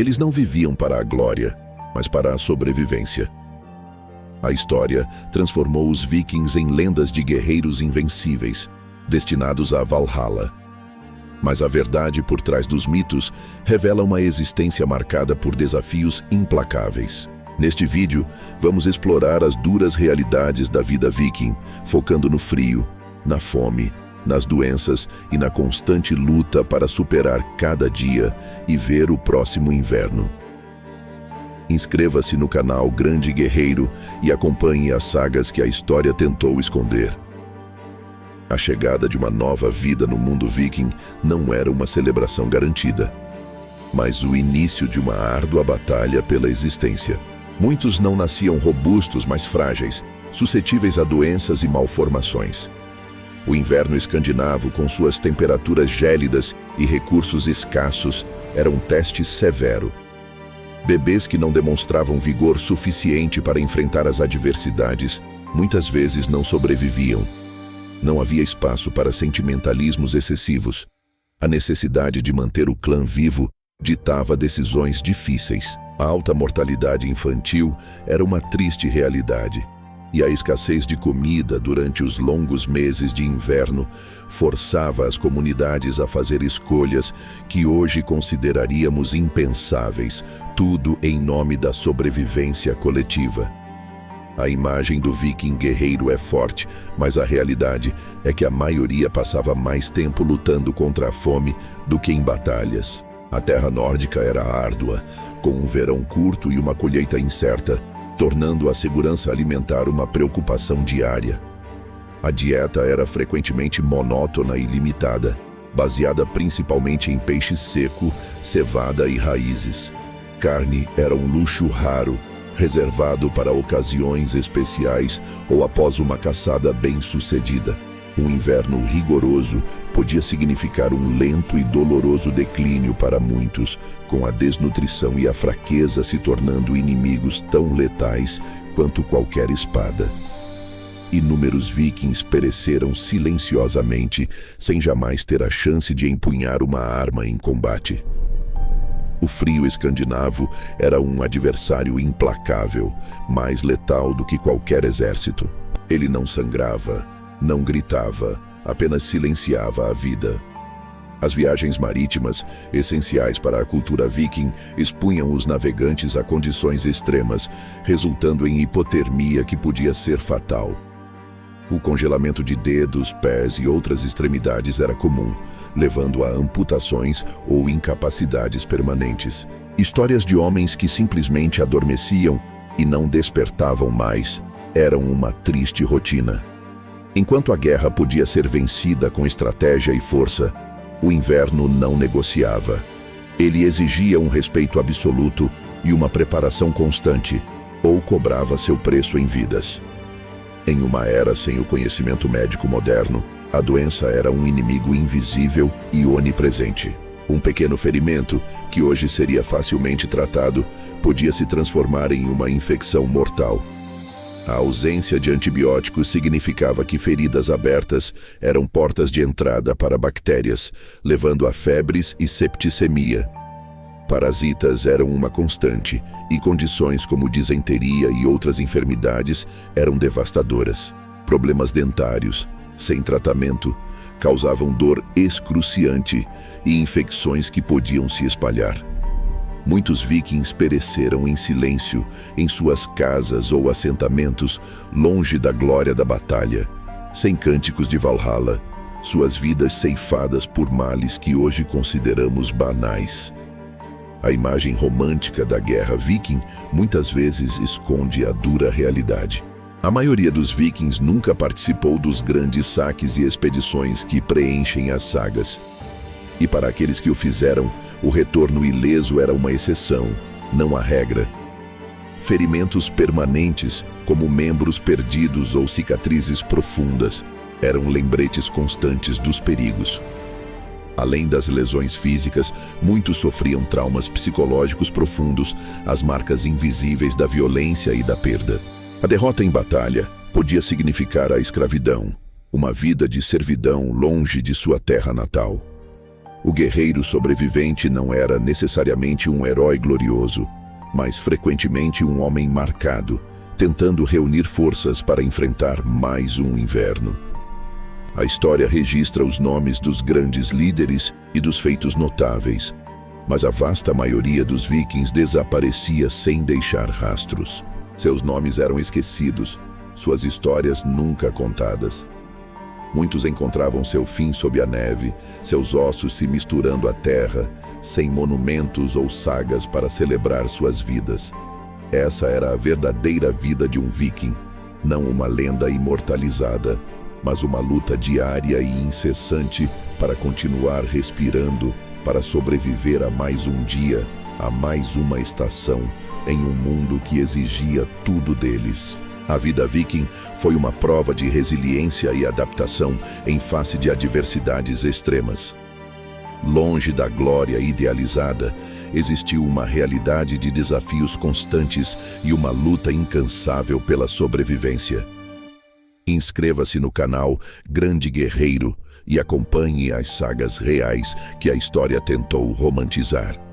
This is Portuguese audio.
Eles não viviam para a glória, mas para a sobrevivência. A história transformou os vikings em lendas de guerreiros invencíveis, destinados a Valhalla. Mas a verdade por trás dos mitos revela uma existência marcada por desafios implacáveis. Neste vídeo, vamos explorar as duras realidades da vida viking, focando no frio, na fome, nas doenças e na constante luta para superar cada dia e ver o próximo inverno. Inscreva-se no canal Grande Guerreiro e acompanhe as sagas que a história tentou esconder. A chegada de uma nova vida no mundo viking não era uma celebração garantida, mas o início de uma árdua batalha pela existência. Muitos não nasciam robustos, mas frágeis, suscetíveis a doenças e malformações. O inverno escandinavo, com suas temperaturas gélidas e recursos escassos, era um teste severo. Bebês que não demonstravam vigor suficiente para enfrentar as adversidades, muitas vezes não sobreviviam. Não havia espaço para sentimentalismos excessivos. A necessidade de manter o clã vivo ditava decisões difíceis. A alta mortalidade infantil era uma triste realidade, e a escassez de comida durante os longos meses de inverno forçava as comunidades a fazer escolhas que hoje consideraríamos impensáveis, tudo em nome da sobrevivência coletiva. A imagem do viking guerreiro é forte, mas a realidade é que a maioria passava mais tempo lutando contra a fome do que em batalhas. A terra nórdica era árdua, com um verão curto e uma colheita incerta, tornando a segurança alimentar uma preocupação diária. A dieta era frequentemente monótona e limitada, baseada principalmente em peixe seco, cevada e raízes. Carne era um luxo raro, reservado para ocasiões especiais ou após uma caçada bem-sucedida. Um inverno rigoroso podia significar um lento e doloroso declínio para muitos, com a desnutrição e a fraqueza se tornando inimigos tão letais quanto qualquer espada. Inúmeros vikings pereceram silenciosamente, sem jamais ter a chance de empunhar uma arma em combate. O frio escandinavo era um adversário implacável, mais letal do que qualquer exército. Ele não sangrava, não gritava, apenas silenciava a vida. As viagens marítimas, essenciais para a cultura viking, expunham os navegantes a condições extremas, resultando em hipotermia que podia ser fatal. O congelamento de dedos, pés e outras extremidades era comum, levando a amputações ou incapacidades permanentes. Histórias de homens que simplesmente adormeciam e não despertavam mais eram uma triste rotina. Enquanto a guerra podia ser vencida com estratégia e força, o inverno não negociava. Ele exigia um respeito absoluto e uma preparação constante, ou cobrava seu preço em vidas. Em uma era sem o conhecimento médico moderno, a doença era um inimigo invisível e onipresente. Um pequeno ferimento, que hoje seria facilmente tratado, podia se transformar em uma infecção mortal. A ausência de antibióticos significava que feridas abertas eram portas de entrada para bactérias, levando a febres e septicemia. Parasitas eram uma constante, e condições como disenteria e outras enfermidades eram devastadoras. Problemas dentários, sem tratamento, causavam dor excruciante e infecções que podiam se espalhar. Muitos vikings pereceram em silêncio, em suas casas ou assentamentos, longe da glória da batalha, sem cânticos de Valhalla, suas vidas ceifadas por males que hoje consideramos banais. A imagem romântica da guerra viking muitas vezes esconde a dura realidade. A maioria dos vikings nunca participou dos grandes saques e expedições que preenchem as sagas. E para aqueles que o fizeram, o retorno ileso era uma exceção, não a regra. Ferimentos permanentes, como membros perdidos ou cicatrizes profundas, eram lembretes constantes dos perigos. Além das lesões físicas, muitos sofriam traumas psicológicos profundos, as marcas invisíveis da violência e da perda. A derrota em batalha podia significar a escravidão, uma vida de servidão longe de sua terra natal. O guerreiro sobrevivente não era necessariamente um herói glorioso, mas frequentemente um homem marcado, tentando reunir forças para enfrentar mais um inverno. A história registra os nomes dos grandes líderes e dos feitos notáveis, mas a vasta maioria dos vikings desaparecia sem deixar rastros. Seus nomes eram esquecidos, suas histórias nunca contadas. Muitos encontravam seu fim sob a neve, seus ossos se misturando à terra, sem monumentos ou sagas para celebrar suas vidas. Essa era a verdadeira vida de um viking, não uma lenda imortalizada, mas uma luta diária e incessante para continuar respirando, para sobreviver a mais um dia, a mais uma estação, em um mundo que exigia tudo deles. A vida viking foi uma prova de resiliência e adaptação em face de adversidades extremas. Longe da glória idealizada, existiu uma realidade de desafios constantes e uma luta incansável pela sobrevivência. Inscreva-se no canal Grande Guerreiro e acompanhe as sagas reais que a história tentou romantizar.